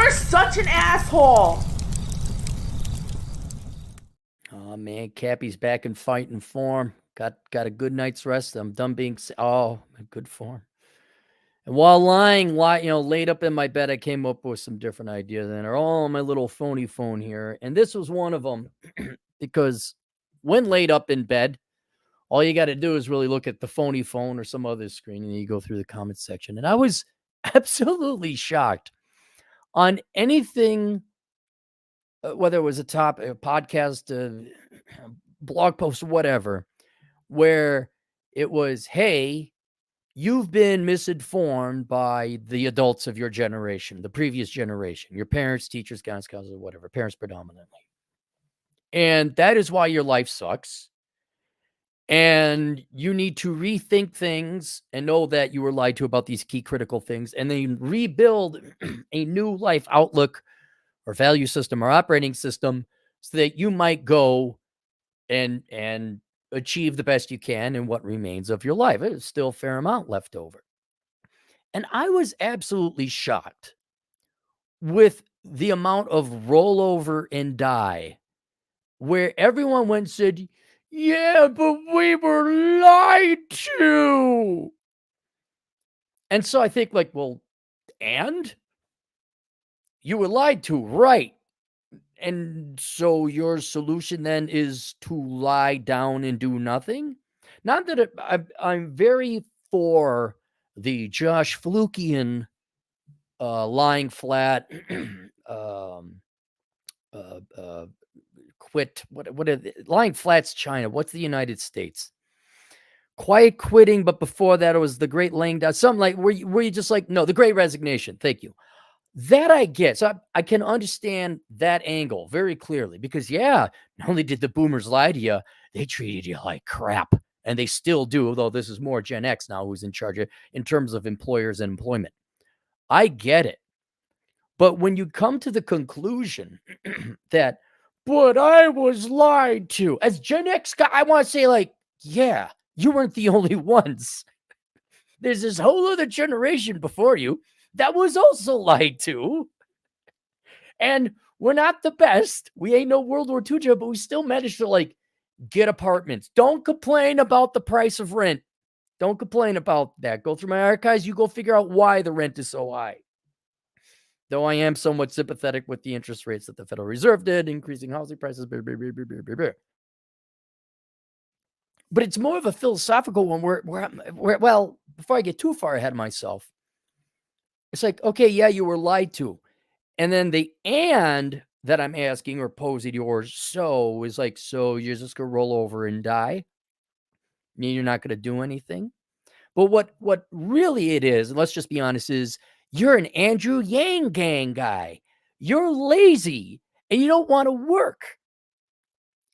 You're such an asshole. Oh man, Cappy's back in fighting form. Got a good night's rest. I'm done being good form. And while laid up in my bed, I came up with some different ideas, and they're all on my little phony phone here. And this was one of them because when laid up in bed, all you got to do is really look at the phony phone or some other screen, and you go through the comment section. And I was absolutely shocked on anything, whether it was a podcast, blog post, whatever, where it was, hey, you've been misinformed by the adults of your generation, the previous generation, your parents, teachers, guidance counselors, whatever, parents predominantly. And that is why your life sucks. And you need to rethink things and know that you were lied to about these key critical things, and then rebuild a new life outlook or value system or operating system so that you might go and achieve the best you can in what remains of your life. There's still a fair amount left over. And I was absolutely shocked with the amount of rollover and die where everyone went and said, yeah, but we were lied to. And so I think, like, well, and you were lied to, right? And so your solution then is to lie down and do nothing? Not that I'm very for the Josh Flukian lying flat, quit. What are lying flat's China? What's the United States? Quiet quitting, but before that it was the Great Laying Down. Something like where you just like, no, the Great Resignation. Thank you. That I get. So I can understand that angle very clearly because, yeah, not only did the boomers lie to you, they treated you like crap. And they still do, although this is more Gen X now who's in charge of, in terms of employers and employment. I get it. But when you come to the conclusion that, but I was lied to, as Gen X guy, I want to say, like, yeah, you weren't the only ones. There's this whole other generation before you that was also lied to. And we're not the best. We ain't no World War II, but we still managed to, like, get apartments. Don't complain about the price of rent. Don't complain about that. Go through my archives. You go figure out why the rent is so high. Though I am somewhat sympathetic with the interest rates that the Federal Reserve did, increasing housing prices. Blah, blah, blah, blah, blah, blah. But it's more of a philosophical one where, well, before I get too far ahead of myself, it's like, okay, yeah, you were lied to. And then the and that I'm asking or posing yours so is like, so you're just going to roll over and die? You're not going to do anything? But what really it is, and let's just be honest, is you're an Andrew Yang gang guy. You're lazy and you don't want to work.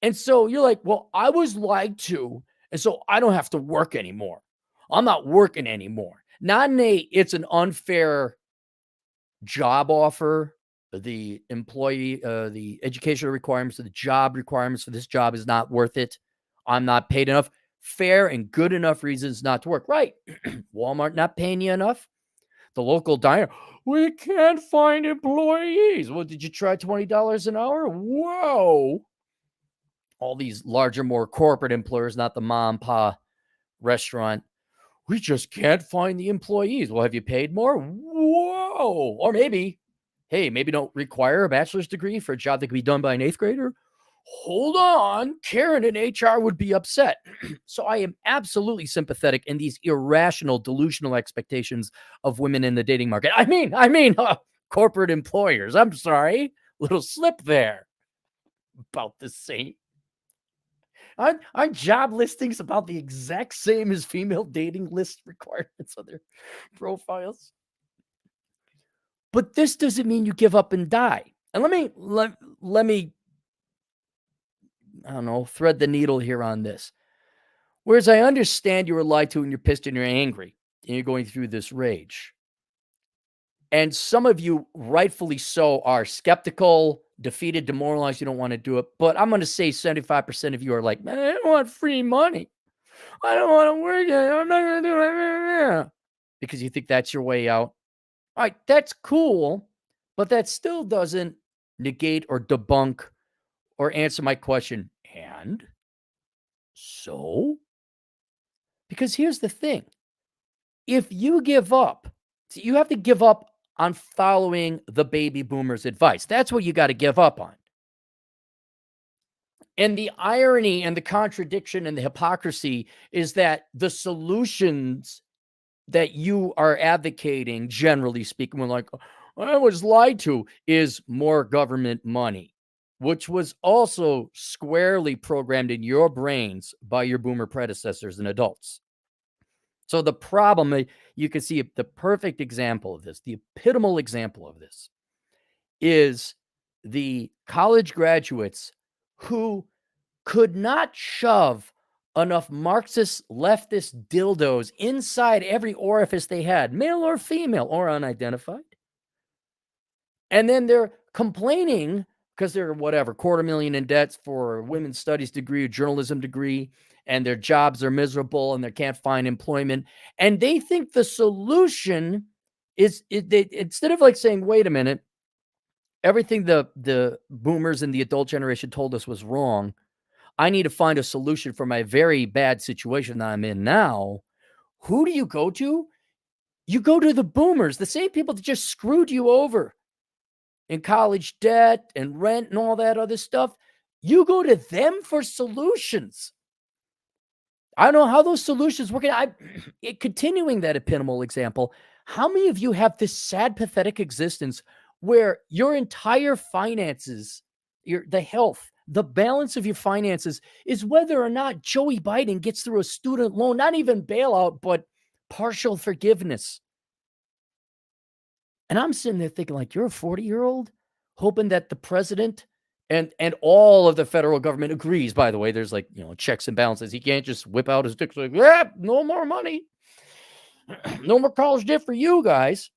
And so you're like, well, I was lied to, and so I don't have to work anymore. I'm not working anymore. Not in it's an unfair job offer. The employee, the educational requirements, the job requirements for this job is not worth it. I'm not paid enough. Fair and good enough reasons not to work. Right. Walmart not paying you enough. The local diner, we can't find employees. Well, did you try $20 an hour? Whoa. All these larger, more corporate employers, not the mom and pa restaurant. We just can't find the employees. Well, have you paid more? Whoa. Or maybe, hey, maybe don't require a bachelor's degree for a job that can be done by an 8th grader. Hold on. Karen in HR would be upset. So I am absolutely sympathetic in these irrational, delusional expectations of women in the dating market. I mean, corporate employers. I'm sorry. Little slip there. About the same. Aren't job listings about the exact same as female dating list requirements on their profiles? But this doesn't mean you give up and die. And let me I don't know, thread the needle here on this. Whereas I understand you were lied to and you're pissed and you're angry and you're going through this rage. And some of you, rightfully so, are skeptical, defeated, demoralized. You don't want to do it. But I'm going to say 75% of you are like, man, I don't want free money. I don't want to work. I'm not going to do it. Because you think that's your way out. All right, that's cool. But that still doesn't negate or debunk or answer my question. And so? Because here's the thing. If you give up, see, you have to give up on following the baby boomers' advice. That's what you got to give up on. And the irony and the contradiction and the hypocrisy is that the solutions that you are advocating, generally speaking, when like, I was lied to, is more government money, which was also squarely programmed in your brains by your boomer predecessors and adults. So the problem, you can see the perfect example of this, the epitomal example of this is the college graduates who could not shove enough Marxist leftist dildos inside every orifice they had, male or female or unidentified. And then they're complaining because they're whatever, $250,000 in debts for a women's studies degree, a journalism degree, and their jobs are miserable and they can't find employment. And they think the solution is instead of like saying, wait a minute, everything the boomers and the adult generation told us was wrong. I need to find a solution for my very bad situation that I'm in now. Who do you go to? You go to the boomers, the same people that just screwed you over in college debt and rent and all that other stuff. You go to them for solutions. I don't know how those solutions work. Continuing that epitomal example, how many of you have this sad, pathetic existence where your entire finances, the health, the balance of your finances is whether or not Joey Biden gets through a student loan, not even bailout, but partial forgiveness? And I'm sitting there thinking, like, you're a 40-year-old hoping that the president and all of the federal government agrees. By the way, there's like, checks and balances. He can't just whip out his dick like, yeah, no more money. No more college debt for you guys.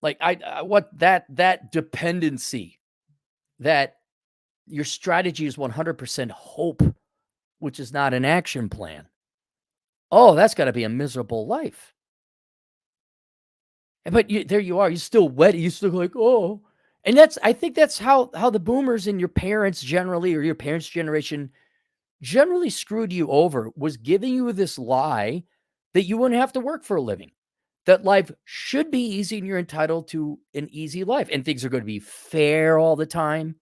Like what that dependency, that your strategy is 100% hope, which is not an action plan. Oh, that's got to be a miserable life. But there you are. You're still wet. You still like, oh. And I think that's how the boomers and your parents generally, or your parents' generation generally screwed you over, was giving you this lie that you wouldn't have to work for a living, that life should be easy and you're entitled to an easy life and things are going to be fair all the time.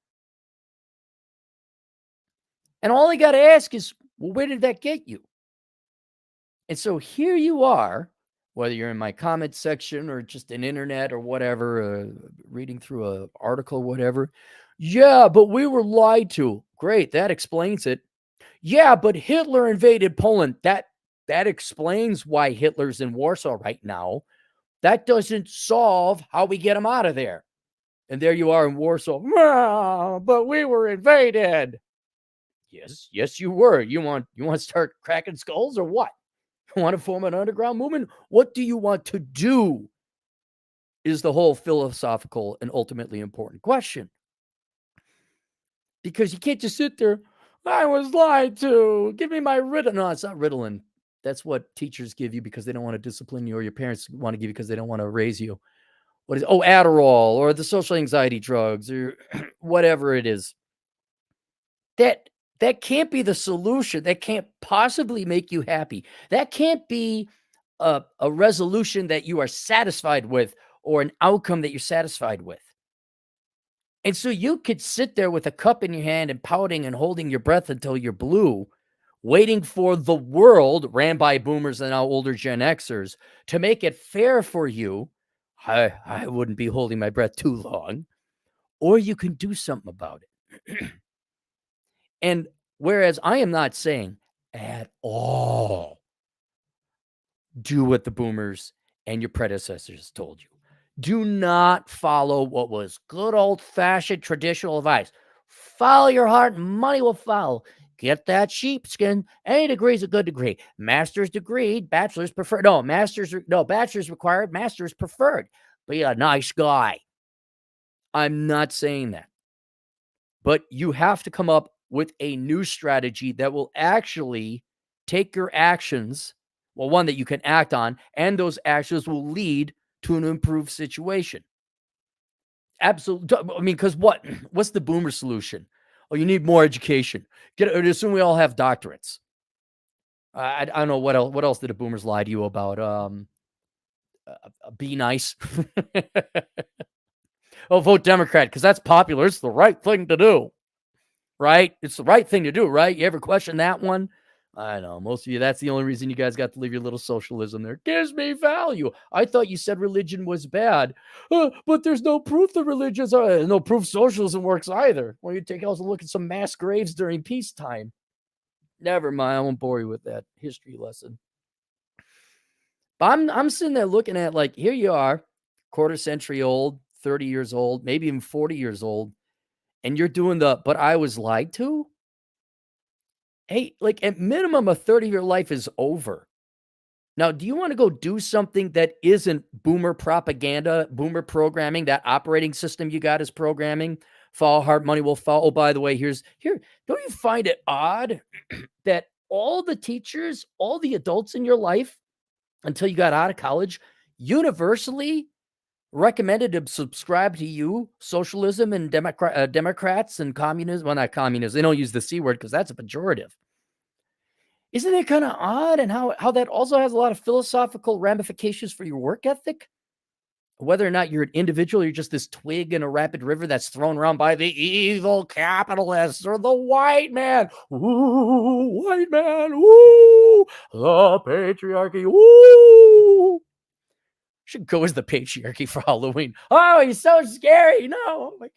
And all I got to ask is, well, where did that get you? And so here you are, whether you're in my comment section or just an internet or whatever, reading through an article, whatever. Yeah, but we were lied to. Great, that explains it. Yeah, but Hitler invaded Poland. That explains why Hitler's in Warsaw right now. That doesn't solve how we get him out of there. And there you are in Warsaw. Ah, but we were invaded. Yes, you were. You want to start cracking skulls or what? You want to form an underground movement? What do you want to do? Is the whole philosophical and ultimately important question. Because you can't just sit there, I was lied to. Give me my Ritalin. No, it's not Ritalin. That's what teachers give you because they don't want to discipline you, or your parents want to give you because they don't want to raise you. What is it? Oh, Adderall or the social anxiety drugs or whatever it is. That can't be the solution. That can't possibly make you happy. That can't be a resolution that you are satisfied with or an outcome that you're satisfied with. And so you could sit there with a cup in your hand and pouting and holding your breath until you're blue, waiting for the world, ran by boomers and now older Gen Xers, to make it fair for you. I wouldn't be holding my breath too long. Or you can do something about it. And whereas I am not saying at all, do what the boomers and your predecessors told you. Do not follow what was good old-fashioned traditional advice. Follow your heart and money will follow. Get that sheepskin. Any degree is a good degree. Master's degree, bachelor's preferred. Bachelor's required, master's preferred. Be a nice guy. I'm not saying that. But you have to come up with a new strategy that will actually take your actions, well, one that you can act on, and those actions will lead to an improved situation. Absolutely. I mean, because what's the boomer solution? Oh, you need more education. Assume we all have doctorates. I don't know what else. What else did the boomers lie to you about? Be nice. Oh, vote Democrat because that's popular. It's the right thing to do, right? It's the right thing to do, right? You ever question that one? I know most of you. That's the only reason you guys got to leave your little socialism there. Gives me value. I thought you said religion was bad, but there's no proof that religions are no proof socialism works either. Well, you take a look at some mass graves during peacetime. Never mind. I won't bore you with that history lesson. But I'm sitting there looking at like here you are, quarter century old, 30 years old, maybe even 40 years old, and you're doing but I was lied to. Hey, like at minimum, a third of your life is over. Now, do you want to go do something that isn't boomer propaganda, boomer programming, that operating system you got is programming? Fall hard, money will fall. Oh, by the way, here. Don't you find it odd that all the teachers, all the adults in your life until you got out of college, universally recommended to subscribe to you, socialism and Democrats and communism? Well, not communism. They don't use the C word because that's a pejorative. Isn't it kind of odd? And how that also has a lot of philosophical ramifications for your work ethic? Whether or not you're an individual, you're just this twig in a rapid river that's thrown around by the evil capitalists or the white man. Ooh, white man. Ooh, the patriarchy. Ooh. Should go as the patriarchy for Halloween. Oh, he's so scary. No, oh my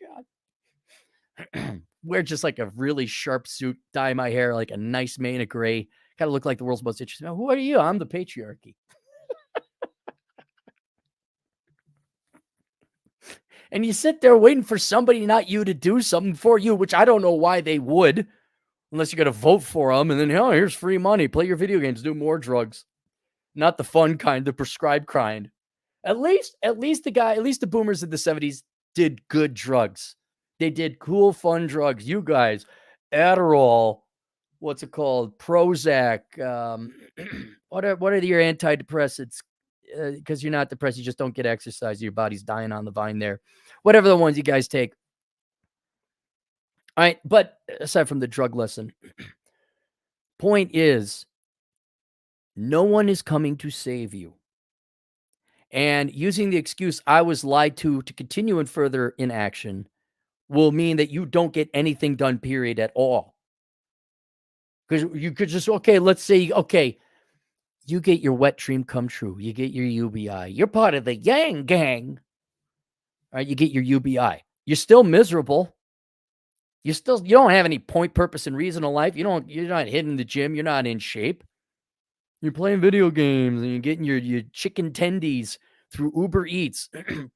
God. Wear just like a really sharp suit, dye my hair like a nice mane of gray. Kind of look like the world's most interesting. Who are you? I'm the patriarchy. And you sit there waiting for somebody, not you, to do something for you, which I don't know why they would, unless you're going to vote for them. And then, oh, here's free money. Play your video games, do more drugs. Not the fun kind, the prescribed kind. At least the boomers of the 70s did good drugs. They did cool, fun drugs. You guys, Adderall, what's it called? Prozac. What are your antidepressants? Because you're not depressed, you just don't get exercise. Your body's dying on the vine there. Whatever the ones you guys take. All right, but aside from the drug lesson, point is, no one is coming to save you. And using the excuse, I was lied to continue in further inaction will mean that you don't get anything done, period, at all. Because you could just, let's say, you get your wet dream come true. You get your UBI. You're part of the Yang Gang. All right, you get your UBI. You're still miserable. You don't have any point, purpose, and reason in life. You're not hitting the gym. You're not in shape. You're playing video games and you're getting your chicken tendies through Uber Eats.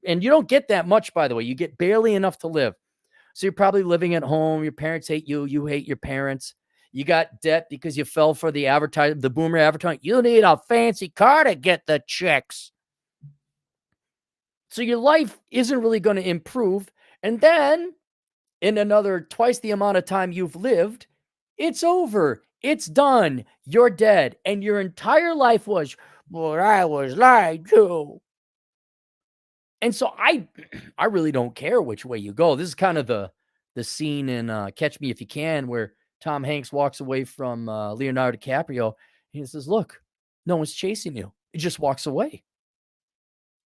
And you don't get that much, by the way. You get barely enough to live. So you're probably living at home. Your parents hate you. You hate your parents. You got debt because you fell for the boomer advertising. You need a fancy car to get the checks. So your life isn't really going to improve. And then in another twice the amount of time you've lived, it's over. It's done. You're dead. And your entire life was, well, I was lied to. And so I really don't care which way you go. This is kind of the scene in Catch Me If You Can, where Tom Hanks walks away from Leonardo DiCaprio. And he says, look, no one's chasing you. He just walks away.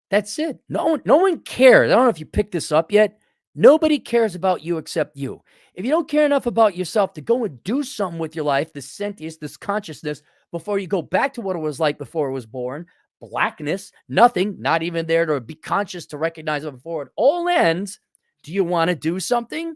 That's it. No one cares. I don't know if you picked this up yet. Nobody cares about you except you. If you don't care enough about yourself to go and do something with your life, this sentience, this consciousness, before you go back to what it was like before it was born, blackness, nothing, not even there to be conscious to recognize it before it all ends. Do you want to do something?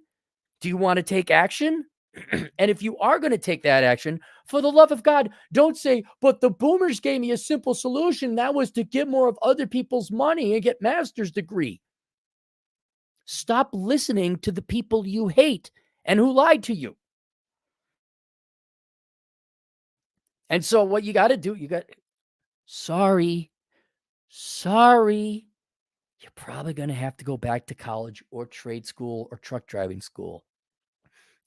Do you want to take action? And if you are going to take that action, for the love of God, don't say, but the boomers gave me a simple solution. That was to get more of other people's money and get master's degree. Stop listening to the people you hate and who lied to you. And so what you got to do, sorry, you're probably going to have to go back to college or trade school or truck driving school.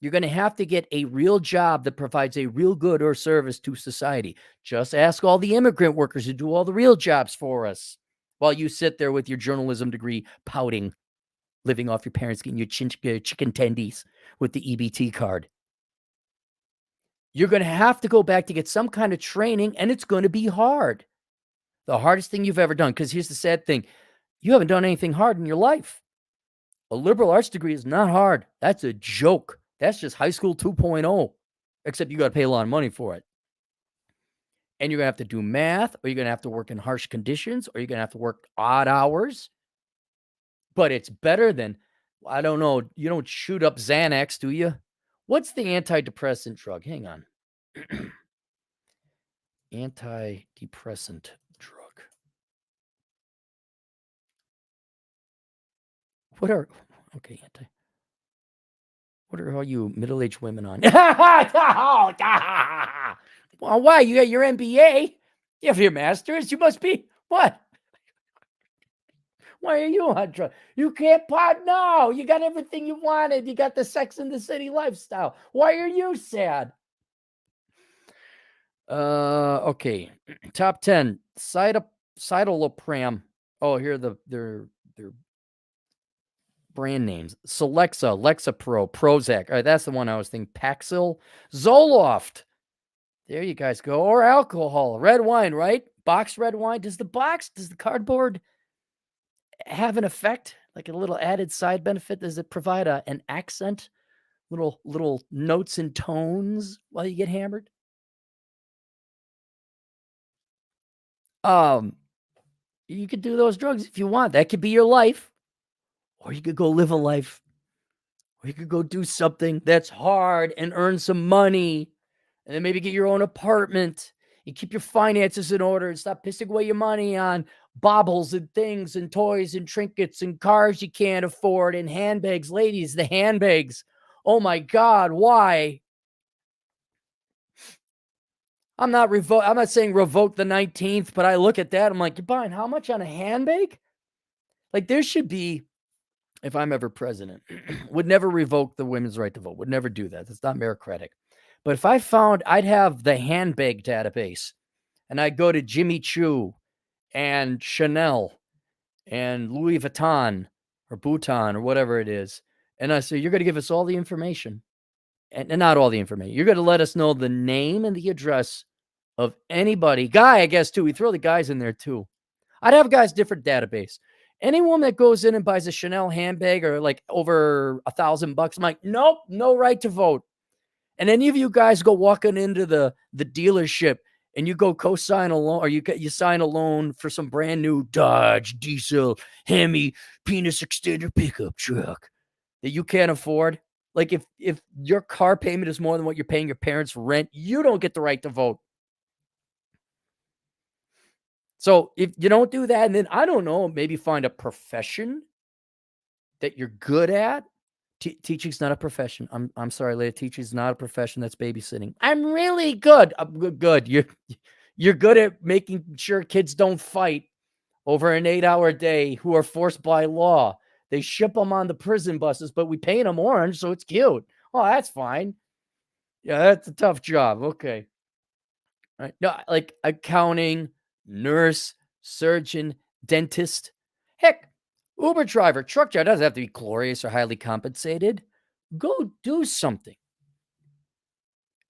You're going to have to get a real job that provides a real good or service to society. Just ask all the immigrant workers who do all the real jobs for us while you sit there with your journalism degree pouting. living off your parents getting you chicken tendies with the EBT card. You're going to have to go back to get some kind of training, and it's going to be hard. The hardest thing you've ever done, because here's the sad thing. You haven't done anything hard in your life. A liberal arts degree is not hard. That's a joke. That's just high school 2.0, except you got to pay a lot of money for it. And you're going to have to do math, or you're going to have to work in harsh conditions, or you're going to have to work odd hours. But it's better than, I don't know, you don't shoot up Xanax, do you? What's the antidepressant drug? Hang on. Antidepressant drug. What are all you middle-aged women on? Well, why? You got your MBA? You have your master's? You must be, what? Why are you on drugs? You can't no, you got everything you wanted. You got the Sex and the City lifestyle. Why are you sad? Okay. Top 10. Citalopram. Oh, here are their brand names. Celexa, Lexapro, Prozac. All right, that's the one I was thinking. Paxil, Zoloft. There you guys go. Or alcohol. Red wine, right? Boxed red wine. Does the cardboard have an effect? Like a little added side benefit? Does it provide an accent? Little notes and tones while you get hammered? You could do those drugs if you want. That could be your life. Or you could go live a life. Or you could go do something that's hard and earn some money. And then maybe get your own apartment. You keep your finances in order and stop pissing away your money on baubles and things and toys and trinkets and cars you can't afford and handbags. Ladies, the handbags. Oh my God, why? I'm not saying revoke the 19th, but I look at that. I'm like, you're buying how much on a handbag? Like, there should be, if I'm ever president, would never revoke the women's right to vote. Would never do that. That's not meritocratic. But if I found, I'd have the handbag database, and I'd go to Jimmy Choo and Chanel and Louis Vuitton or Bhutan or whatever it is. And I say, you're going to give us all the information. And not all the information. You're going to let us know the name and the address of anybody. Guy, I guess, too. We throw the guys in there, too. I'd have guys different database. Any woman that goes in and buys a Chanel handbag or like over $1,000, I'm like, nope, no right to vote. And any of you guys go walking into the dealership and you go co-sign a loan, or you sign a loan for some brand new Dodge diesel Hemi penis extender pickup truck that you can't afford. Like if your car payment is more than what you're paying your parents' rent, you don't get the right to vote. So if you don't do that, and then I don't know, maybe find a profession that you're good at. Teaching's not a profession. I'm sorry, Leah. Teaching's not a profession. That's babysitting. I'm really good. I'm good. You're good at making sure kids don't fight over an 8-hour day who are forced by law. They ship them on the prison buses, but we paint them orange, so it's cute. Oh, that's fine. Yeah, that's a tough job. Okay. All right. No, like accounting, nurse, surgeon, dentist. Heck, Uber driver, truck driver doesn't have to be glorious or highly compensated. Go do something.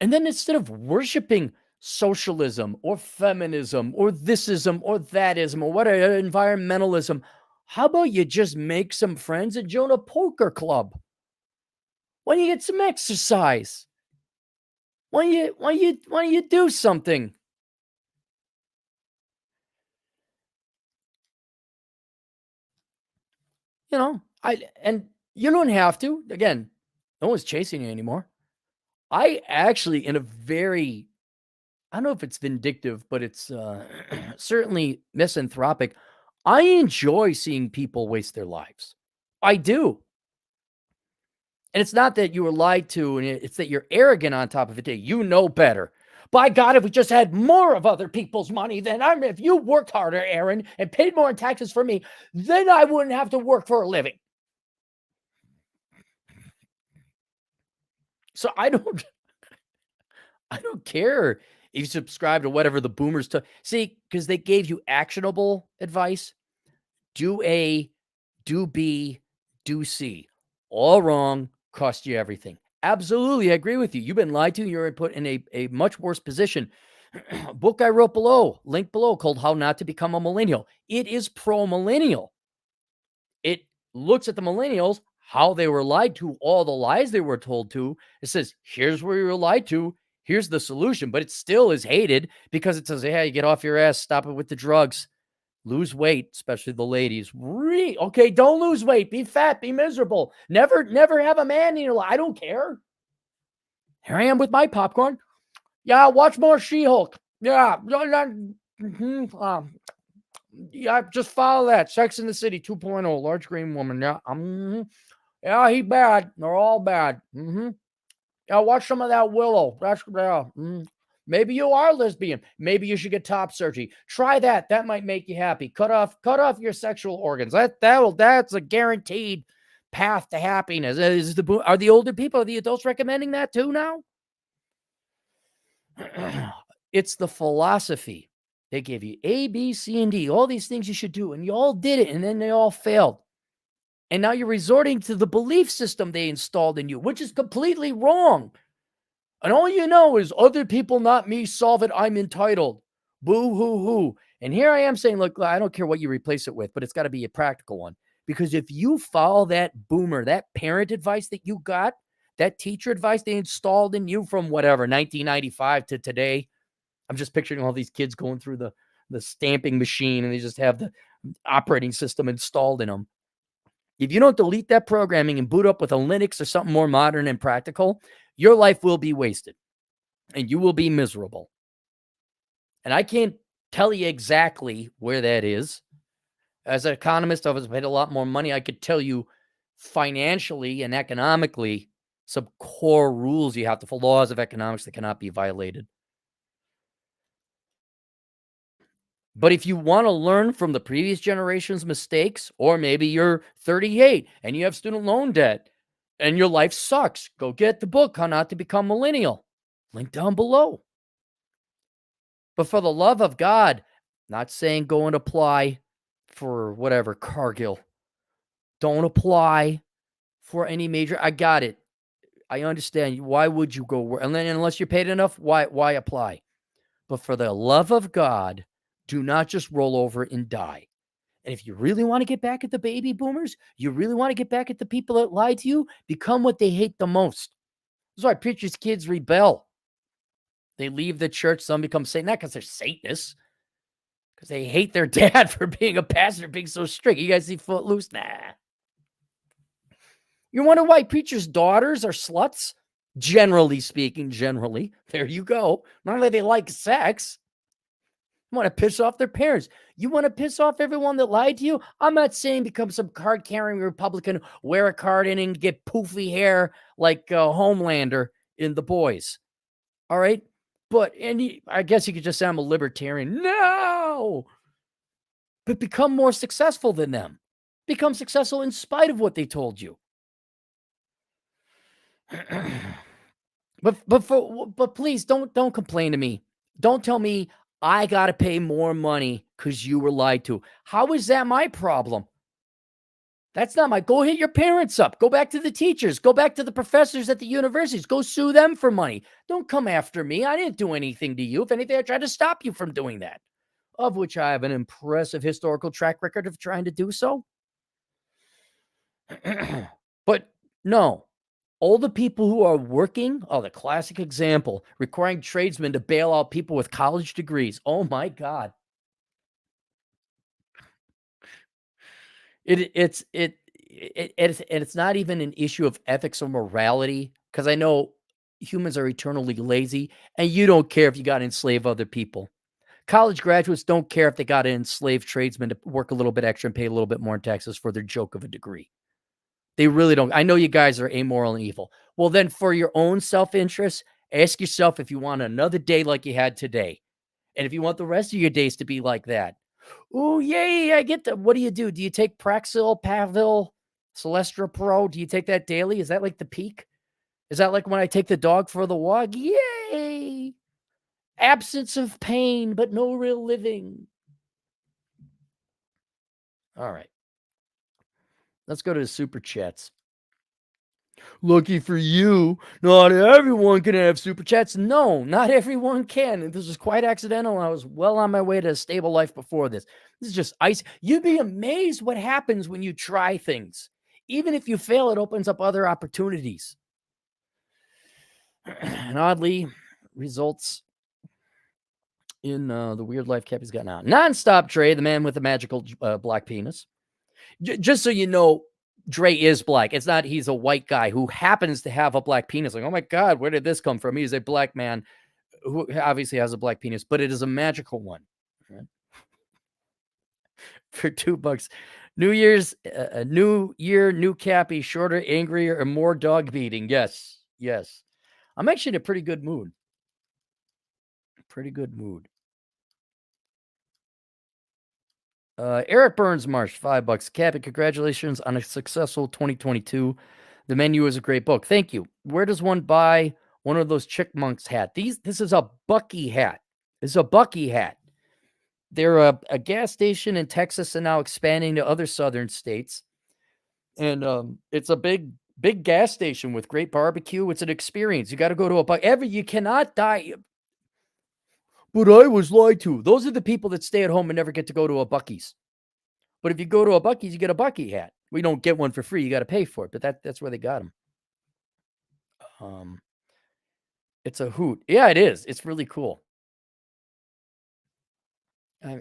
And then instead of worshiping socialism or feminism or thisism or thatism or whatever, environmentalism, how about you just make some friends and join a poker club? Why don't you get some exercise? Why don't you do something? You know, and you don't have to. Again, no one's chasing you anymore. I actually, in a very, I don't know if it's vindictive, but it's certainly misanthropic. I enjoy seeing people waste their lives. I do. And it's not that you were lied to, and it's that you're arrogant on top of it. You know better. By God, if we just had more of other people's money, then if you worked harder, Aaron, and paid more in taxes for me, then I wouldn't have to work for a living. So I don't care if you subscribe to whatever the boomers took. See, because they gave you actionable advice. Do A, do B, do see. All wrong, cost you everything. Absolutely, I agree with you. You've been lied to. You're put in a much worse position. Book I wrote below, link below, called How Not to Become a Millennial. It is pro-millennial. It looks at the millennials, how they were lied to, all the lies they were told to. It says, here's where you were lied to. Here's the solution. But it still is hated because it says, hey, get off your ass. Stop it with the drugs. Lose weight, especially the ladies. Okay, don't lose weight. Be fat. Be miserable. Never have a man in your life. I don't care. Here I am with my popcorn. Yeah, watch more She-Hulk. Yeah. Yeah, just follow that. Sex in the City 2.0. Large green woman. Yeah. Yeah, he bad. They're all bad. Yeah, watch some of that Willow. That's Maybe you are lesbian. Maybe you should get top surgery. Try that. That might make you happy. Cut off your sexual organs. That's a guaranteed path to happiness. Are the older people, are the adults recommending that too now? It's the philosophy. They gave you A, B, C, and D, all these things you should do, and you all did it, and then they all failed. And now you're resorting to the belief system they installed in you, which is completely wrong. And all you know is other people, not me, solve it. I'm entitled. Boo hoo hoo. And here I am saying, look, I don't care what you replace it with, but it's got to be a practical one. Because if you follow that boomer, that parent advice that you got, that teacher advice they installed in you from whatever, 1995 to today, I'm just picturing all these kids going through the stamping machine and they just have the operating system installed in them. If you don't delete that programming and boot up with a Linux or something more modern and practical, your life will be wasted and you will be miserable. And I can't tell you exactly where that is. As an economist, I've made a lot more money. I could tell you financially and economically some core rules you have to follow, laws of economics that cannot be violated. But if you want to learn from the previous generation's mistakes, or maybe you're 38 and you have student loan debt and your life sucks, go get the book, How Not to Become Millennial. Link down below. But for the love of God, not saying go and apply for whatever, Cargill. Don't apply for any major. I got it. I understand. Why would you go? And then unless you're paid enough, why apply? But for the love of God, do not just roll over and die. And if you really want to get back at the baby boomers, you really want to get back at the people that lied to you, become what they hate the most. That's why preachers' kids rebel. They leave the church. Some become Satan, not because they're Satanists, because they hate their dad for being a pastor, being so strict. You guys see Footloose? Nah. You wonder why preachers' daughters are sluts? Generally speaking, generally. There you go. Not that they like sex. You want to piss off their parents. You want to piss off everyone that lied to you? I'm not saying become some card-carrying Republican, wear a card in and get poofy hair like Homelander in The Boys. All right? But, I guess you could just say I'm a libertarian. No! But become more successful than them. Become successful in spite of what they told you. But please don't complain to me. Don't tell me I got to pay more money because you were lied to. How is that my problem? That's not go hit your parents up. Go back to the teachers. Go back to the professors at the universities. Go sue them for money. Don't come after me. I didn't do anything to you. If anything, I tried to stop you from doing that, of which I have an impressive historical track record of trying to do so. But no. All the people who are working, the classic example, requiring tradesmen to bail out people with college degrees. Oh my God. It's not even an issue of ethics or morality, because I know humans are eternally lazy, and you don't care if you got to enslave other people. College graduates don't care if they got to enslave tradesmen to work a little bit extra and pay a little bit more in taxes for their joke of a degree. They really don't. I know you guys are amoral and evil. Well, then for your own self-interest, ask yourself if you want another day like you had today. And if you want the rest of your days to be like that. Oh, yay, I get that. What do? Do you take Praxil, Pavil, Celestra Pro? Do you take that daily? Is that like the peak? Is that like when I take the dog for the walk? Yay! Absence of pain, but no real living. All right. Let's go to the super chats. Lucky for you, not everyone can have super chats. No, not everyone can. This was quite accidental. I was well on my way to a stable life before this. This is just ice. You'd be amazed what happens when you try things. Even if you fail, it opens up other opportunities. And oddly, results in the weird life Cappy's got now. Nonstop Dre, the man with the magical black penis. Just so you know, Dre is black. It's not he's a white guy who happens to have a black penis. Like, oh my God, where did this come from? He's a black man who obviously has a black penis, but it is a magical one. Right? For $2. New Year's, a new year, new Cappy, shorter, angrier, and more dog beating. Yes, yes. I'm actually in a pretty good mood. Pretty good mood. Eric Burns Marsh, $5. Cappy, congratulations on a successful 2022. The Menu is a great book. Thank you. Where does one buy one of those Chickmunks hat? This is a Bucky hat. This is a Bucky hat. They're a gas station in Texas and now expanding to other southern states. And it's a big gas station with great barbecue. It's an experience. You got to go to you cannot die. But I was lied to. Those are the people that stay at home and never get to go to a Buc-ee's. But if you go to a Buc-ee's, you get a Bucky hat. We don't get one for free. You got to pay for it. But that's where they got them. It's a hoot. Yeah, it is. It's really cool. I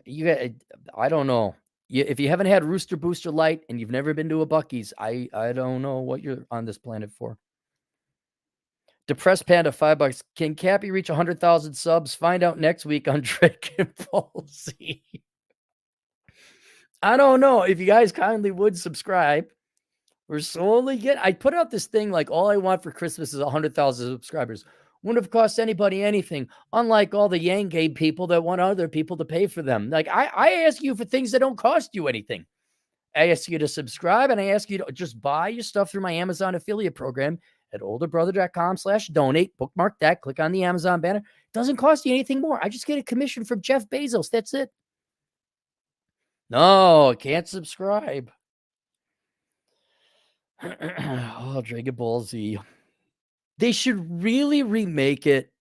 don't know. If you haven't had Rooster Booster Light and you've never been to a Buc-ee's, I don't know what you're on this planet for. Depressed Panda, $5. Can Cappy reach 100,000 subs? Find out next week on Dragon Ball Z. I don't know. If you guys kindly would subscribe. We're slowly getting. I put out this thing like all I want for Christmas is 100,000 subscribers. Wouldn't have cost anybody anything. Unlike all the Yang Game people that want other people to pay for them. Like I ask you for things that don't cost you anything. I ask you to subscribe and I ask you to just buy your stuff through my Amazon affiliate program at olderbrother.com/donate. Bookmark that. Click on the Amazon banner. It doesn't cost you anything more. I just get a commission from Jeff Bezos. That's it. No, can't subscribe. Oh, Dragon Ball Z. They should really remake it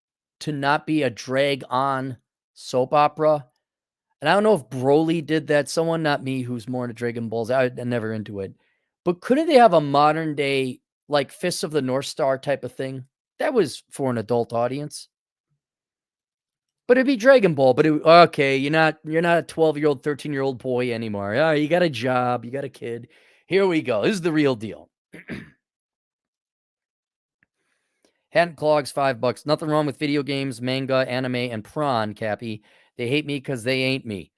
to not be a drag-on soap opera. And I don't know if Broly did that. Someone, not me, who's more into Dragon Balls. I'm never into it. But couldn't they have a modern day, like Fists of the North Star type of thing? That was for an adult audience. But it'd be Dragon Ball. But okay, you're not a 12-year-old, 13-year-old boy anymore. You got a job, you got a kid. Here we go. This is the real deal. Hand Clogs, $5. Nothing wrong with video games, manga, anime, and prawn, Cappy. They hate me because they ain't me.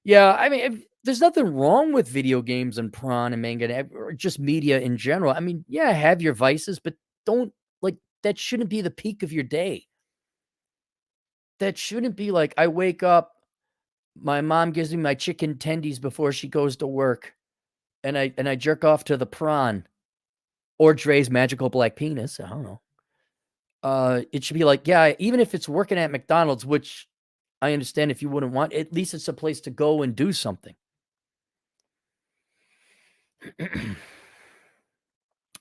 Yeah, I mean, there's nothing wrong with video games and prawn and manga or just media in general. I mean, yeah, have your vices, but don't, like, that shouldn't be the peak of your day. That shouldn't be like, I wake up, my mom gives me my chicken tendies before she goes to work, and I jerk off to the prawn or Dre's magical black penis. I don't know. It should be like, yeah, even if it's working at McDonald's, which I understand if you wouldn't want, at least it's a place to go and do something.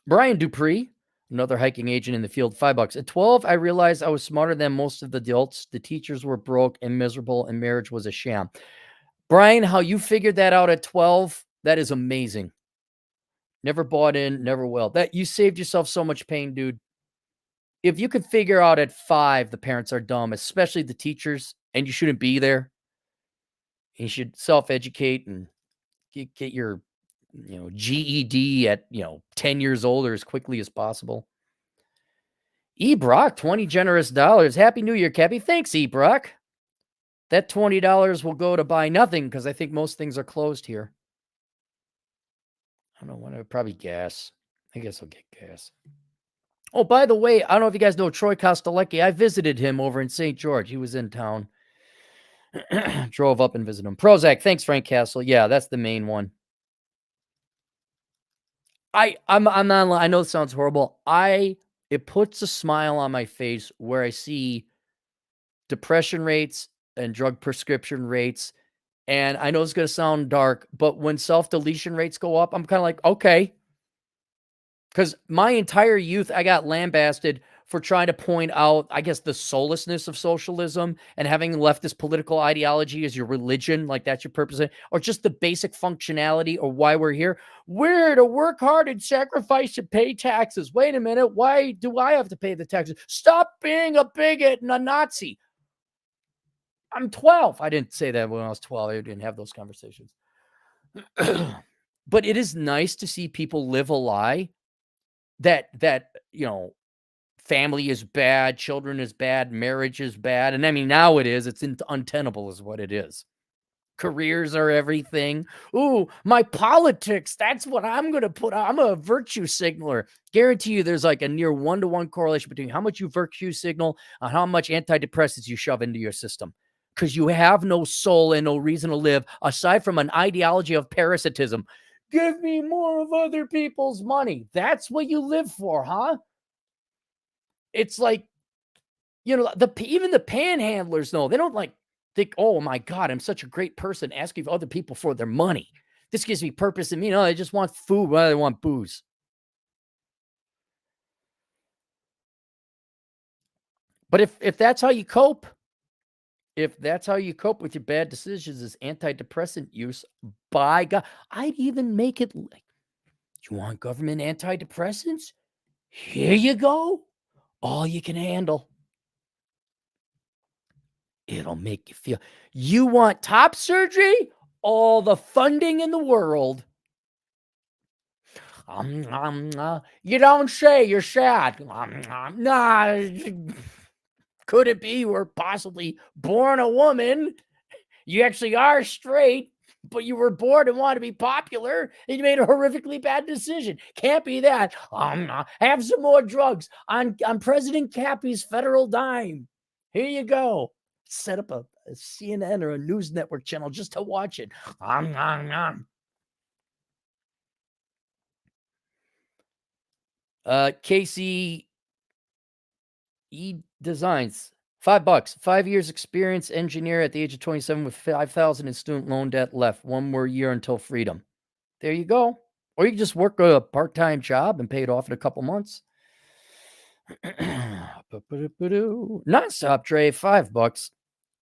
Brian Dupree, another hiking agent in the field, $5. At 12, I realized I was smarter than most of the adults. The teachers were broke and miserable, and marriage was a sham. Brian, how you figured that out at 12, that is amazing. Never bought in, never will. That you saved yourself so much pain, dude. If you could figure out at 5 the parents are dumb, especially the teachers, and you shouldn't be there, you should self-educate and get your GED at 10 years old or as quickly as possible. E. Brock, $20 generous dollars. Happy New Year, Cappy. Thanks, E. Brock. That $20 will go to buy nothing because I think most things are closed here. I don't know when. Probably gas. I guess I'll get gas. Oh, by the way, I don't know if you guys know Troy Kostelecki. I visited him over in St. George. He was in town. Drove up and visited him. Prozac, thanks, Frank Castle. Yeah, that's the main one. I'm not. I know it sounds horrible. It puts a smile on my face where I see depression rates and drug prescription rates And I know it's going to sound dark, but when self-deletion rates go up, I'm kind of like, okay. Because my entire youth, I got lambasted for trying to point out, I guess, the soullessness of socialism and having leftist political ideology as your religion, like that's your purpose, or just the basic functionality or why we're here. We're to work hard and sacrifice and pay taxes. Wait a minute. Why do I have to pay the taxes? Stop being a bigot and a Nazi. I'm 12. I didn't say that when I was 12. I didn't have those conversations. But it is nice to see people live a lie that family is bad, children is bad, marriage is bad. And I mean, now it is. It's untenable is what it is. Careers are everything. Ooh, my politics. That's what I'm going to put. I'm a virtue signaler. Guarantee you there's like a near 1-to-1 correlation between how much you virtue signal and how much antidepressants you shove into your system. Because you have no soul and no reason to live aside from an ideology of parasitism. Give me more of other people's money. That's what you live for, huh? It's like, even the panhandlers know. They don't like think, oh my God, I'm such a great person asking other people for their money. This gives me purpose. And they just want food rather than want booze. But if that's how you cope, with your bad decisions is antidepressant use, by God, I'd even make it like, you want government antidepressants? Here you go. All you can handle. It'll make you feel. You want top surgery? All the funding in the world. You don't say. You're sad. Nah. Could it be you were possibly born a woman? You actually are straight, but you were born and want to be popular, and you made a horrifically bad decision. Can't be that. Have some more drugs on President Cappy's federal dime. Here you go. Set up a CNN or a news network channel just to watch it. Casey E Designs, $5, 5 years experience, engineer at the age of 27 with 5,000 in student loan debt left. 1 more year until freedom. There you go. Or you can just work a part-time job and pay it off in a couple months. Nonstop Dre, $5.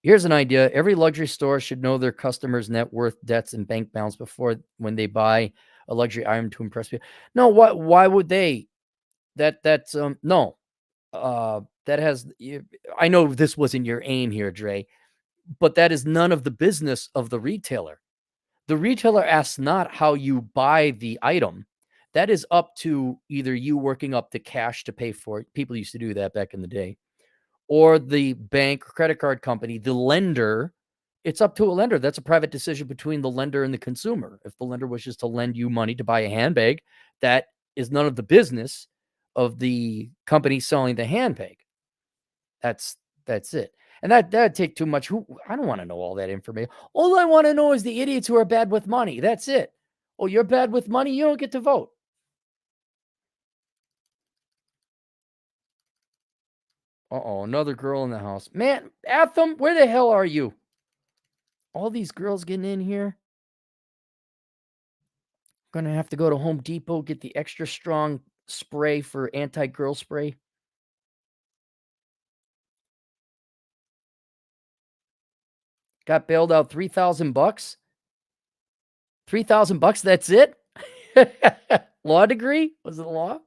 Here's an idea. Every luxury store should know their customers' net worth, debts, and bank balance before when they buy a luxury item to impress people. No, why would they? That's no. That has, I know this wasn't your aim here, Dre, but that is none of the business of the retailer. The retailer asks not how you buy the item. That is up to either you working up the cash to pay for it. People used to do that back in the day. Or the bank or credit card company, the lender. It's up to a lender. That's a private decision between the lender and the consumer. If the lender wishes to lend you money to buy a handbag, that is none of the business of the company selling the handbag. That's it. And that'd take too much. I don't want to know all that information. All I want to know is the idiots who are bad with money. That's it. Oh, you're bad with money? You don't get to vote. Uh-oh, another girl in the house. Man, Atham, where the hell are you? All these girls getting in here. Gonna have to go to Home Depot, get the extra strong spray for anti-girl spray. Got bailed out $3,000. $3,000, that's it? Law degree? Was it law?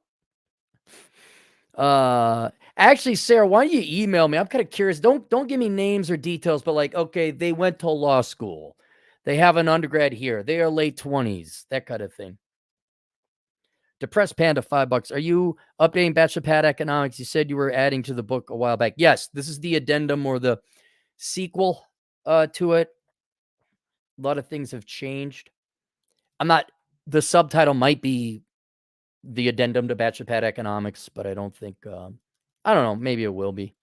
Actually, Sarah, why don't you email me? I'm kind of curious. Don't give me names or details, but like, okay, they went to law school. They have an undergrad here. They are late 20s, that kind of thing. Depressed Panda, $5. Are you updating Bachelor Pad Economics? You said you were adding to the book a while back. Yes, this is the addendum or the sequel to it. A lot of things have changed. The subtitle might be the addendum to Bachelor Pad Economics, but I don't think, I don't know, maybe it will be.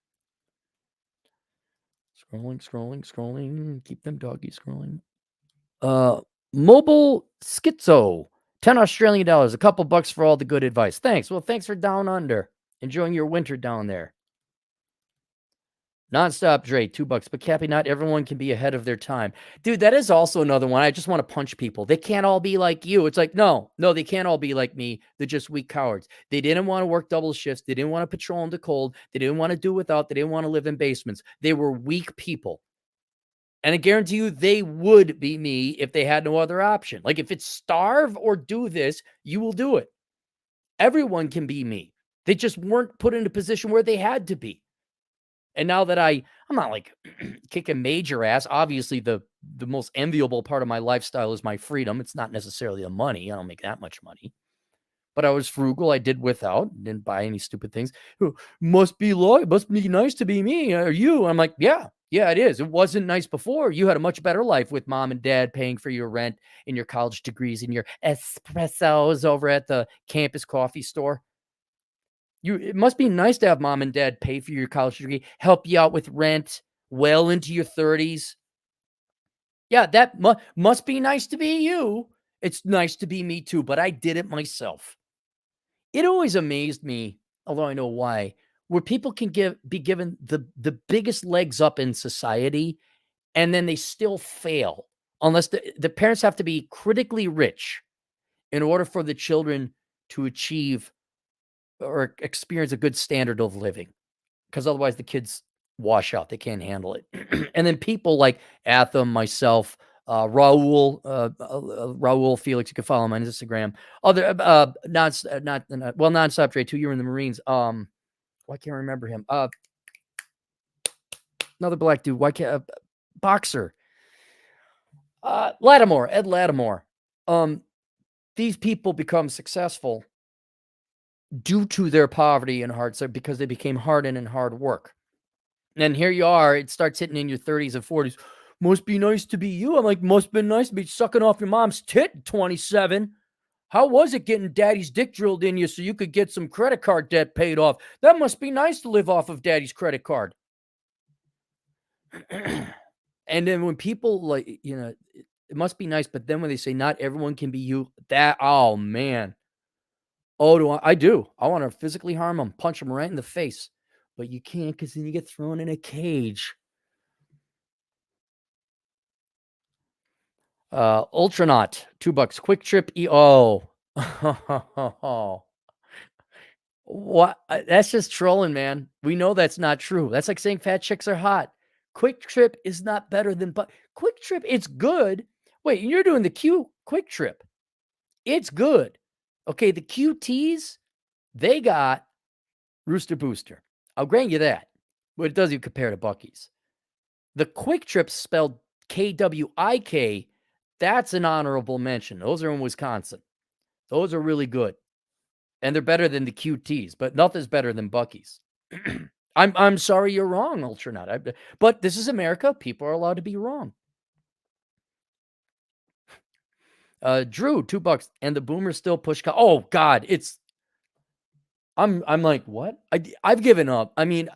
Scrolling. Keep them doggies scrolling. Mobile Schizo, 10 Australian dollars, a couple bucks for all the good advice. Thanks. Well, thanks for Down Under. Enjoying your winter down there. Nonstop Dre, $2. But Cappy, not everyone can be ahead of their time. Dude, that is also another one. I just want to punch people. They can't all be like you. It's like, no, they can't all be like me. They're just weak cowards. They didn't want to work double shifts. They didn't want to patrol in the cold. They didn't want to do without. They didn't want to live in basements. They were weak people. And I guarantee you they would be me if they had no other option. Like if it's starve or do this, you will do it. Everyone can be me. They just weren't put in a position where they had to be. And now that I'm not like kicking major ass. Obviously, the most enviable part of my lifestyle is my freedom. It's not necessarily the money. I don't make that much money. But I was frugal. I did without. Didn't buy any stupid things. Must be nice to be me. Or you? I'm like, yeah, it is. It wasn't nice before. You had a much better life with mom and dad paying for your rent and your college degrees and your espressos over at the campus coffee store. It must be nice to have mom and dad pay for your college degree, help you out with rent well into your 30s. Yeah, that must be nice to be you. It's nice to be me too, but I did it myself. It always amazed me, although I know why, where people can be given the biggest legs up in society, and then they still fail unless the parents have to be critically rich in order for the children to achieve or experience a good standard of living, because otherwise the kids wash out. They can't handle it. And then people like Atham, myself, Raul Felix, you can follow him on Instagram. Other Nonstop Dre too. You were in the Marines. Why can't I remember him? Another black dude. Why can't boxer? Lattimore, Ed Lattimore. These people become successful due to their poverty and hard work, because they became hardened in hard work. And here you are, it starts hitting in your 30s and 40s. Must be nice to be you. I'm like, must be nice to be sucking off your mom's tit at 27. How was it getting daddy's dick drilled in you so you could get some credit card debt paid off? That must be nice to live off of daddy's credit card. And then when people like, it must be nice, but then when they say not everyone can be you, oh man. Oh, I do. I want to physically harm them, punch them right in the face. But you can't, because then you get thrown in a cage. Ultranaut, $2. Quick Trip EO. What? That's just trolling, man. We know that's not true. That's like saying fat chicks are hot. Quick Trip is not better than Quick Trip. It's good. Wait, you're doing the Quick Trip. It's good. Okay, the QTs, they got Rooster Booster. I'll grant you that, but it doesn't compare to Buc-ee's. The Quick Trip, spelled KWIK, that's an honorable mention. Those are in Wisconsin. Those are really good, and they're better than the QTs, but nothing's better than Buc-ee's. I'm sorry you're wrong, Ultranaut. But this is America. People are allowed to be wrong. Drew, $2, and the boomers still push. Oh God, I'm like, what? I've given up. I mean,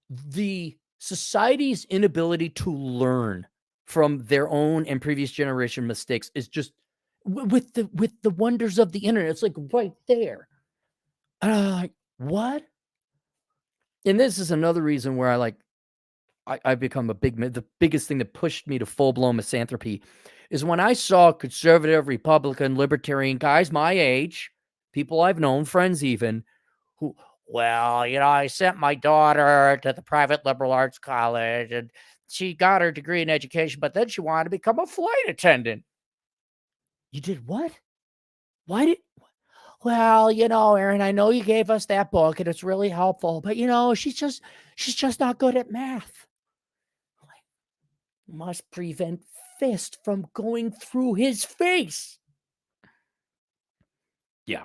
the society's inability to learn from their own and previous generation mistakes is just with the wonders of the internet. It's like right there. What? And this is another reason where I've become the biggest thing that pushed me to full-blown misanthropy is when I saw conservative, Republican, libertarian guys my age, people I've known, friends even, who, well, I sent my daughter to the private liberal arts college and she got her degree in education, but then she wanted to become a flight attendant. You did what? Why did... Well, Aaron, I know you gave us that book and it's really helpful, but she's just not good at math. Must prevent fist from going through his face. Yeah,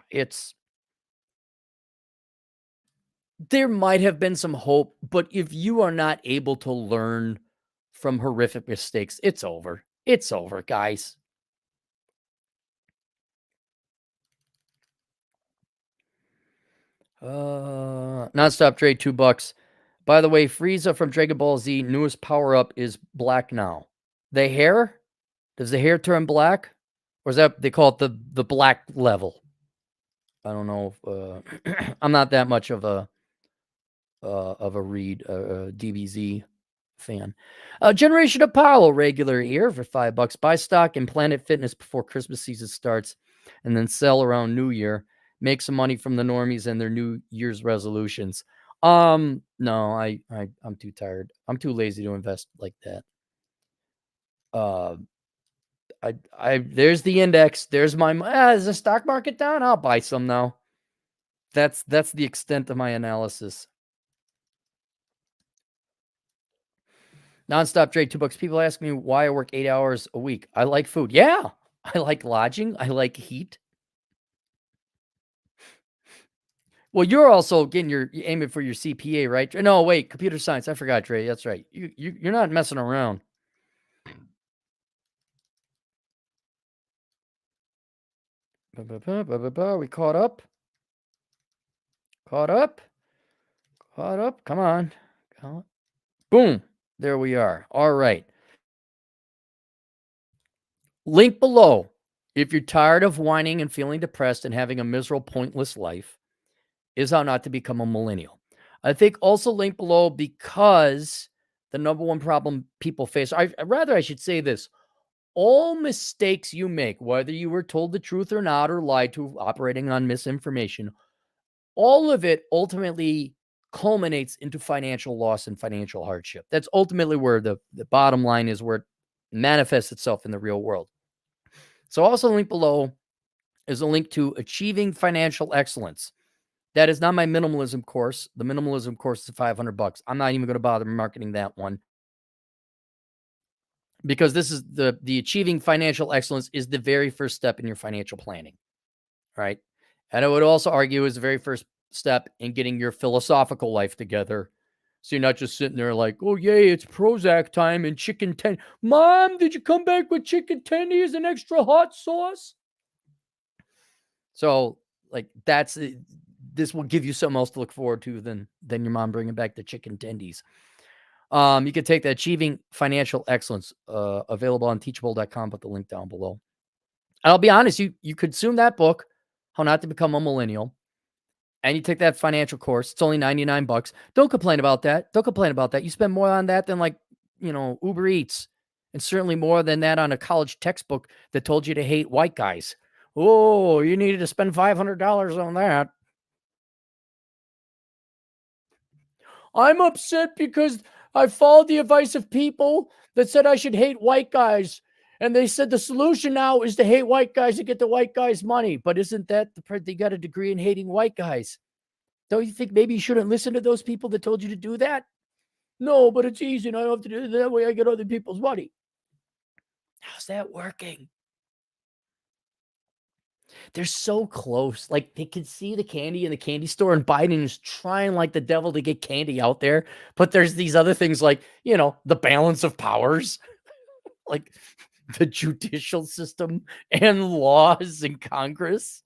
there might have been some hope, but if you are not able to learn from horrific mistakes, it's over. It's over, guys. Nonstop Dre, $2. By the way, Frieza from Dragon Ball Z newest power-up is black now. The hair? Does the hair turn black? Or is that, they call it the black level? I don't know. I'm not that much of a of a read, DBZ fan. Generation Apollo regular here for $5. Buy stock in Planet Fitness before Christmas season starts, and then sell around New Year. Make some money from the normies and their New Year's resolutions. No, I'm too tired. I'm too lazy to invest like that. There's the index. There's my. Is the stock market down? I'll buy some now. That's the extent of my analysis. Nonstop trade, $2. People ask me why I work 8 hours a week. I like food. Yeah, I like lodging. I like heat. Well, you're also you're aiming for your CPA, right? No, wait, computer science. I forgot, Trey. That's right. You're not messing around. We caught up. Caught up. Caught up. Come on. Boom. There we are. All right. Link below. If you're tired of whining and feeling depressed and having a miserable, pointless life, is how not to become a millennial. I think also link below because the number one problem people face, I should say this, all mistakes you make, whether you were told the truth or not, or lied to, operating on misinformation, all of it ultimately culminates into financial loss and financial hardship. That's ultimately where the bottom line is, where it manifests itself in the real world. So also link below is a link to Achieving Financial Excellence. That is not my minimalism course. The minimalism course is $500. I'm not even going to bother marketing that one, because this is the Achieving Financial Excellence is the very first step in your financial planning, right? And I would also argue is the very first step in getting your philosophical life together. So you're not just sitting there like, oh, yay, it's Prozac time and chicken tendy. Mom, did you come back with chicken tendies and extra hot sauce? So like this will give you something else to look forward to than your mom bringing back the chicken tendies. You can take the Achieving Financial Excellence, available on teachable.com, put the link down below. And I'll be honest, you consume that book, How Not to Become a Millennial, and you take that financial course. It's only $99. Don't complain about that. Don't complain about that. You spend more on that than Uber Eats, and certainly more than that on a college textbook that told you to hate white guys. Oh, you needed to spend $500 on that. I'm upset because I followed the advice of people that said I should hate white guys. And they said the solution now is to hate white guys and get the white guys' money. But isn't that they got a degree in hating white guys? Don't you think maybe you shouldn't listen to those people that told you to do that? No, but it's easy and I don't have to do it that way. I get other people's money. How's that working? They're so close. Like, they can see the candy in the candy store, and Biden is trying like the devil to get candy out there. But there's these other things like, the balance of powers, like the judicial system and laws in Congress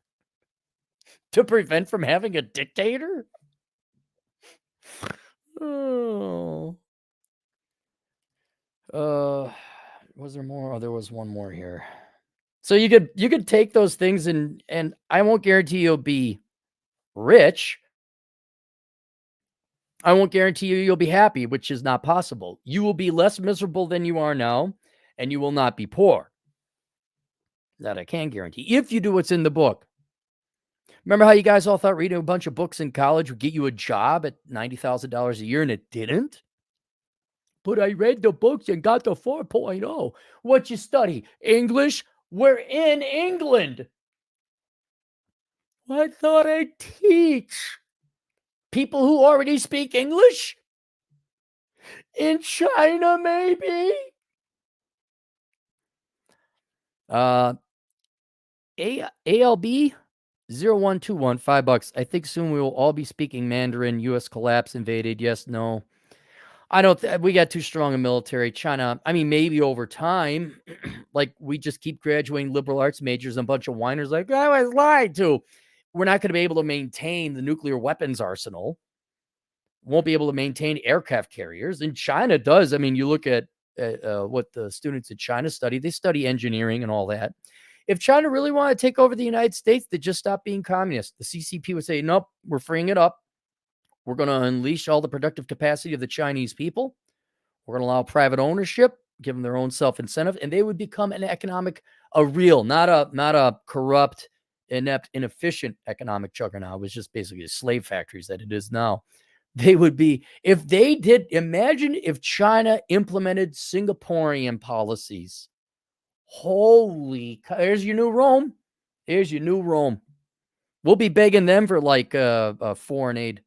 to prevent from having a dictator. Oh. Was there more? Oh, there was one more here. So you could take those things and I won't guarantee you'll be rich. I won't guarantee you'll be happy, which is not possible. You will be less miserable than you are now, and you will not be poor. That I can guarantee, if you do what's in the book. Remember how you guys all thought reading a bunch of books in college would get you a job at $90,000 a year, and it didn't? But I read the books and got the 4.0. What you study? English? We're in England. I thought I'd teach people who already speak English? In China, maybe? ALB 0121, $5. I think soon we will all be speaking Mandarin. U.S. collapse, invaded. Yes, no. I don't. We got too strong a military. China. I mean, maybe over time, like we just keep graduating liberal arts majors and a bunch of whiners like I was lied to. We're not going to be able to maintain the nuclear weapons arsenal. Won't be able to maintain aircraft carriers. And China does. I mean, you look at what the students in China study. They study engineering and all that. If China really wanted to take over the United States, they just stop being communist. The CCP would say, nope, we're freeing it up. We're going to unleash all the productive capacity of the Chinese people. We're going to allow private ownership, give them their own self-incentive, and they would become a real, not a corrupt, inept, inefficient economic juggernaut. It was just basically slave factories that it is now. They would be, if they did, imagine if China implemented Singaporean policies. Holy, there's your new Rome. There's your new Rome. We'll be begging them for like foreign aid.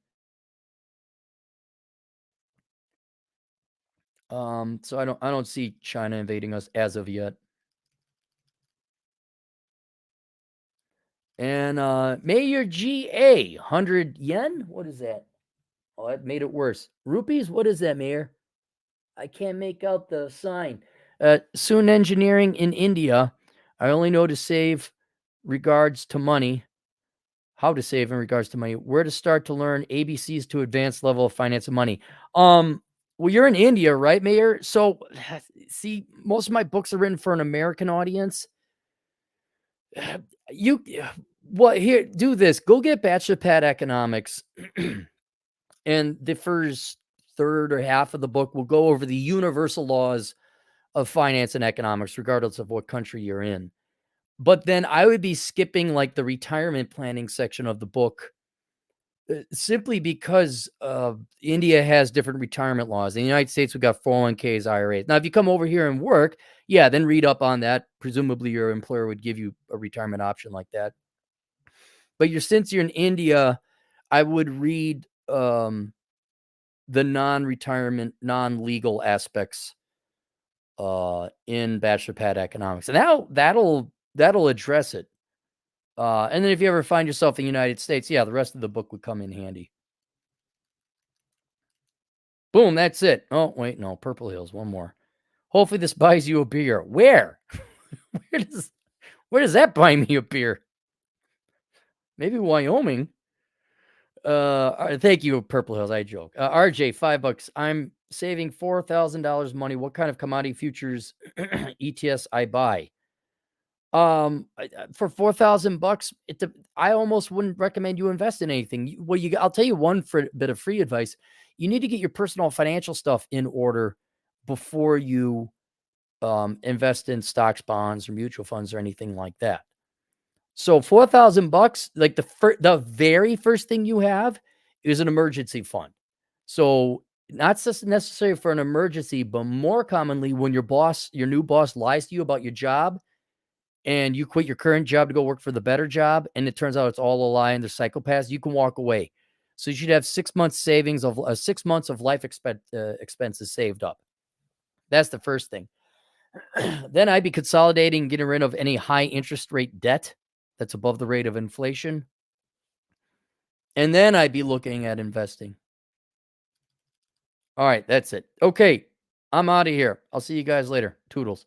So I don't see China invading us as of yet. And Mayor GA, 100 yen? What is that? Oh, that made it worse. Rupees? What is that, Mayor? I can't make out the sign. Soon engineering in India. I only know to save regards to money. How to save in regards to money. Where to start to learn ABCs to advanced level of finance and money. Well, you're in India, right, Mayor? So, see, most of my books are written for an American audience. Here, do this. Go get Bachelor Pad Economics. And the first third or half of the book will go over the universal laws of finance and economics, regardless of what country you're in. But then I would be skipping like the retirement planning section of the book simply because India has different retirement laws. In the United States, we've got 401ks, IRAs. Now, if you come over here and work, yeah, then read up on that. Presumably your employer would give you a retirement option like that. But since you're in India, I would read the non-retirement, non-legal aspects in Bachelor Pad Economics. And that'll address it. And then if you ever find yourself in the United States, yeah, the rest of the book would come in handy. Boom, that's it. Oh, wait, no, Purple Hills, one more. Hopefully this buys you a beer. Where? Where does that buy me a beer? Maybe Wyoming. Thank you, Purple Hills. I joke. RJ, $5. I'm saving $4,000 money. What kind of commodity futures ETS I buy? For $4,000, I almost wouldn't recommend you invest in anything. I'll tell you one bit of free advice. You need to get your personal financial stuff in order before you invest in stocks, bonds, or mutual funds or anything like that. So $4,000, like the very first thing you have is an emergency fund. So not just necessary for an emergency, but more commonly when your new boss lies to you about your job and you quit your current job to go work for the better job, and it turns out it's all a lie and they're psychopaths, you can walk away. So you should have 6 months savings of 6 months of life expenses saved up. That's the first thing. Then I'd be consolidating, getting rid of any high interest rate debt that's above the rate of inflation. And then I'd be looking at investing. All right, that's it. Okay, I'm out of here. I'll see you guys later. Toodles.